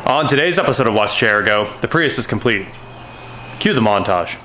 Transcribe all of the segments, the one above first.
On today's episode of Watch Chair Go, the Prius is complete. Cue the montage.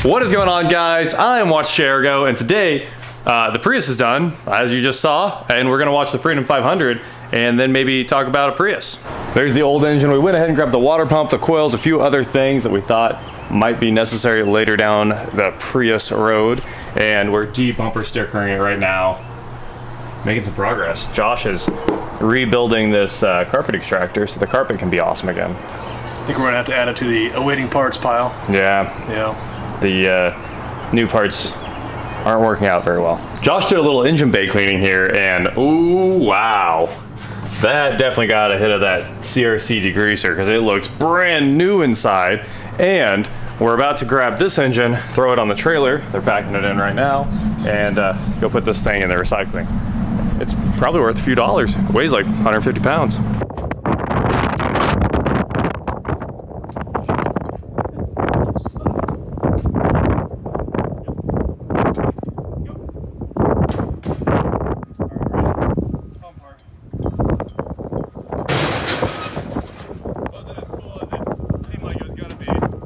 What is going on, guys? I am Watch Chair Go, and today the Prius is done, as you just saw, and we're gonna watch the Freedom 500 and then maybe talk about a Prius. There's the old engine. We went ahead and grabbed the water pump, the coils, a few other things that we thought might be necessary later down the Prius road, and we're de-bumper stickering it right now, making some progress. Josh is rebuilding this carpet extractor so the carpet can be awesome again. I think we're gonna have to add it to the awaiting parts pile. Yeah. The new parts aren't working out very well. Josh did a little engine bay cleaning here, and ooh, wow. That definitely got a hit of that CRC degreaser because it looks brand new inside. And we're about to grab this engine, throw it on the trailer. They're backing it in right now, and go put this thing in the recycling. It's probably worth a few dollars. It weighs like 150 pounds.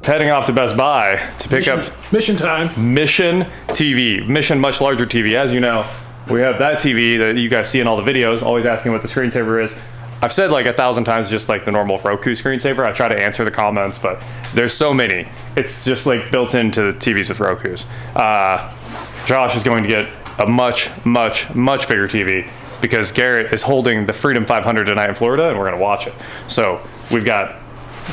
Heading off to Best Buy to pick up Mission time. Mission TV. Mission much larger TV. As you know, we have that TV that you guys see in all the videos, always asking what the screensaver is. I've said like 1,000 times just like the normal Roku screensaver. I try to answer the comments, but there's so many. It's just like built into the TVs with Rokus. Josh is going to get a much bigger TV because Garrett is holding the Freedom 500 tonight in Florida, and we're gonna watch it. So we've got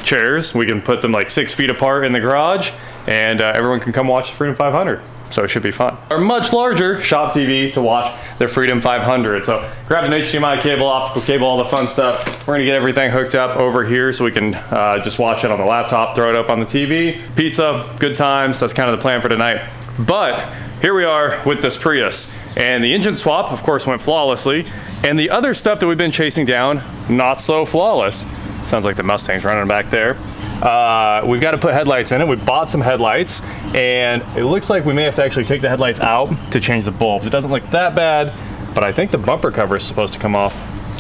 chairs. We can put them like 6 feet apart in the garage, and everyone can come watch the Freedom 500. So it should be fun. Our much larger shop TV to watch the Freedom 500. So grab an HDMI cable, optical cable, all the fun stuff. We're gonna get everything hooked up over here so we can just watch it on the laptop, throw it up on the TV. Pizza, good times. That's kind of the plan for tonight. But here we are with this Prius. And the engine swap, of course, went flawlessly. And the other stuff that we've been chasing down, not so flawless. Sounds like the Mustang's running back there. We've got to put headlights in it. We bought some headlights, and it looks like we may have to actually take the headlights out to change the bulbs. It doesn't look that bad, but I think the bumper cover is supposed to come off.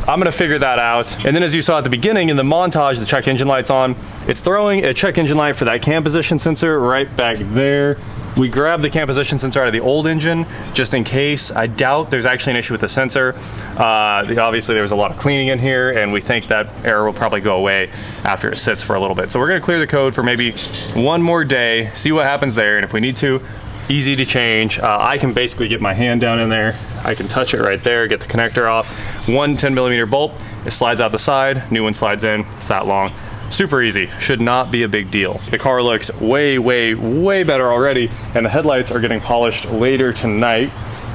I'm gonna figure that out. And then as you saw at the beginning in the montage, the check engine light's on. It's throwing a check engine light for that cam position sensor right back there. We grabbed the cam position sensor out of the old engine just in case. I doubt there's actually an issue with the sensor. Obviously there was a lot of cleaning in here, and we think that error will probably go away after it sits for a little bit. So we're gonna clear the code for maybe one more day, see what happens there, and if we need to, easy to change. I can basically get my hand down in there. I can touch it right there, get the connector off. One 10mm bolt, it slides out the side, new one slides in, it's that long. Super easy, should not be a big deal. The car looks way, way, way better already, and the headlights are getting polished later tonight.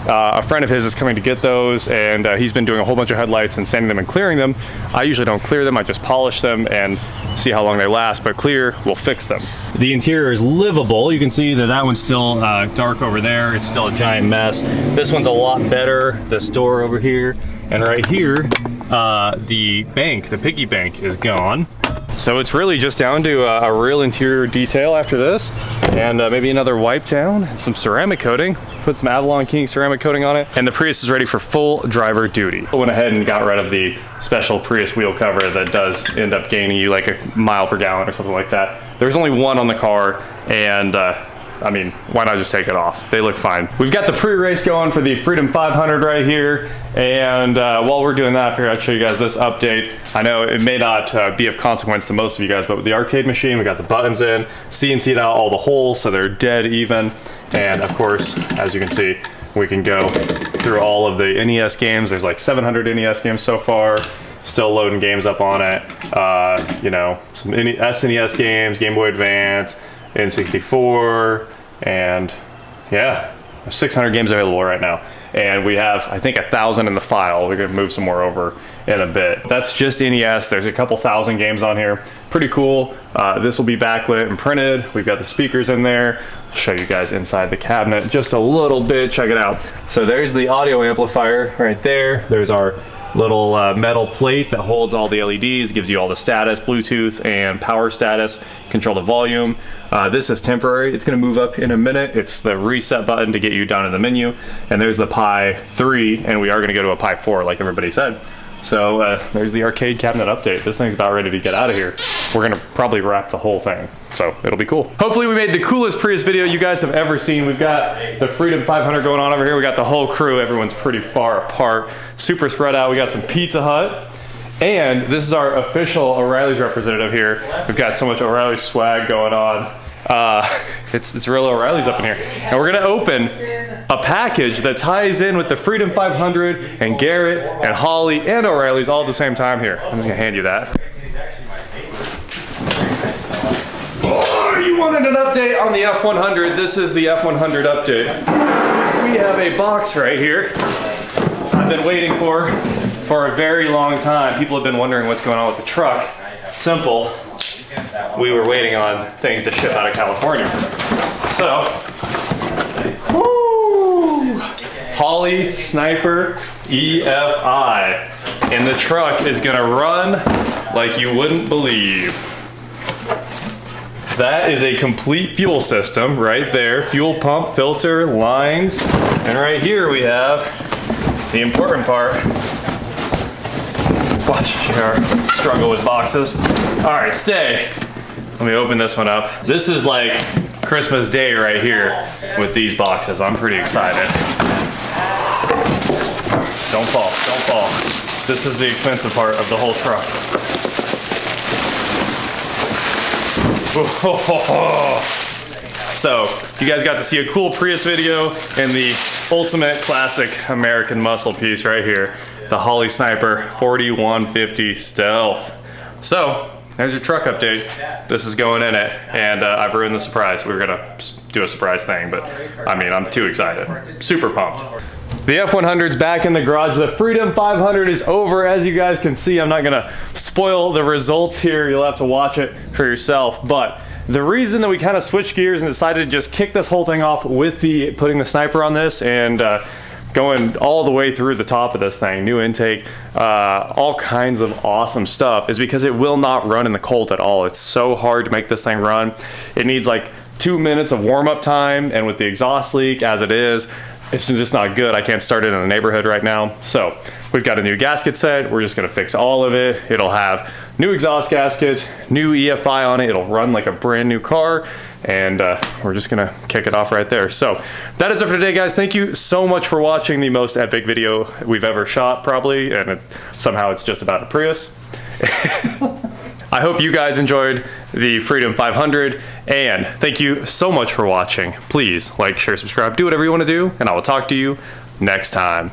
A friend of his is coming to get those, and he's been doing a whole bunch of headlights and sanding them and clearing them. I usually don't clear them, I just polish them and see how long they last, but clear will fix them. The interior is livable. You can see that that one's still dark over there. It's still a giant mess. This one's a lot better. This door over here, and right here, the bank, the piggy bank is gone. So it's really just down to a real interior detail after this, and maybe another wipe down and some ceramic coating. Put some Avalon King ceramic coating on it, and the Prius is ready for full driver duty. I went ahead and got rid of the special Prius wheel cover that does end up gaining you like a mile per gallon or something like that. There's only one on the car, and I mean, why not just take it off? They look fine. We've got the pre-race going for the Freedom 500 right here, and while we're doing that, I figured I'd show you guys this update. I know it may not be of consequence to most of you guys, but with the arcade machine, we got the buttons in, CNC'd out all the holes so they're dead even, and of course, as you can see, we can go through all of the NES games. There's like 700 NES games so far. Still loading games up on it. You know, some SNES games, Game Boy Advance, N64, and yeah, 600 games available right now. And we have, I think, 1,000 in the file. We're gonna move some more over in a bit. That's just NES. There's a couple thousand games on here. Pretty cool. This will be backlit and printed. We've got the speakers in there. I'll show you guys inside the cabinet just a little bit. Check it out. So there's the audio amplifier right there. There's our little metal plate that holds all the LEDs, gives you all the status, Bluetooth and power status, control the volume. This is temporary. It's gonna move up in a minute. It's the reset button to get you down in the menu. And there's the Pi 3, and we are gonna go to a Pi 4 like everybody said. So there's the arcade cabinet update. This thing's about ready to get out of here. We're gonna probably wrap the whole thing, so it'll be cool. Hopefully we made the coolest Prius video you guys have ever seen. We've got the Freedom 500 going on over here. We got the whole crew. Everyone's pretty far apart. Super spread out. We got some Pizza Hut. And this is our official O'Reilly's representative here. We've got so much O'Reilly swag going on. It's real O'Reilly's up in here. And we're gonna open a package that ties in with the Freedom 500 and Garrett and Holly and O'Reilly's all at the same time here. I'm just gonna hand you that. Oh, you wanted an update on the F100. This is the F100 update. We have a box right here I've been waiting for a very long time. People have been wondering what's going on with the truck. Simple. We were waiting on things to ship out of California. So, woo! Holly Sniper EFI. And the truck is gonna run like you wouldn't believe. That is a complete fuel system right there. Fuel pump, filter, lines. And right here we have the important part. Watch JR struggle with boxes. All right, stay. Let me open this one up. This is like Christmas Day right here with these boxes. I'm pretty excited. Don't fall, don't fall. This is the expensive part of the whole truck. So, you guys got to see a cool Prius video and the ultimate classic American muscle piece right here. The Holly Sniper 4150 Stealth. So, there's your truck update. This is going in it, and I've ruined the surprise. We were gonna do a surprise thing, but I mean, I'm too excited. Super pumped. The F100's back in the garage. The Freedom 500 is over. As you guys can see, I'm not gonna spoil the results here. You'll have to watch it for yourself, but the reason that we kind of switched gears and decided to just kick this whole thing off with putting the Sniper on this and going all the way through the top of this thing, new intake, all kinds of awesome stuff, is because it will not run in the cold at all. It's so hard to make this thing run. It needs like 2 minutes of warm-up time, and with the exhaust leak as it is, it's just not good. I can't start it in the neighborhood right now. So we've got a new gasket set. We're just gonna fix all of it. It'll have new exhaust gasket, new EFI on it. It'll run like a brand new car, and we're just gonna kick it off right there. So that is it for today, guys. Thank you so much for watching the most epic video we've ever shot, probably, and somehow it's just about a Prius. I hope you guys enjoyed the Freedom 500, And thank you so much for watching. Please like, share, subscribe, do whatever you want to do, and I will talk to you next time.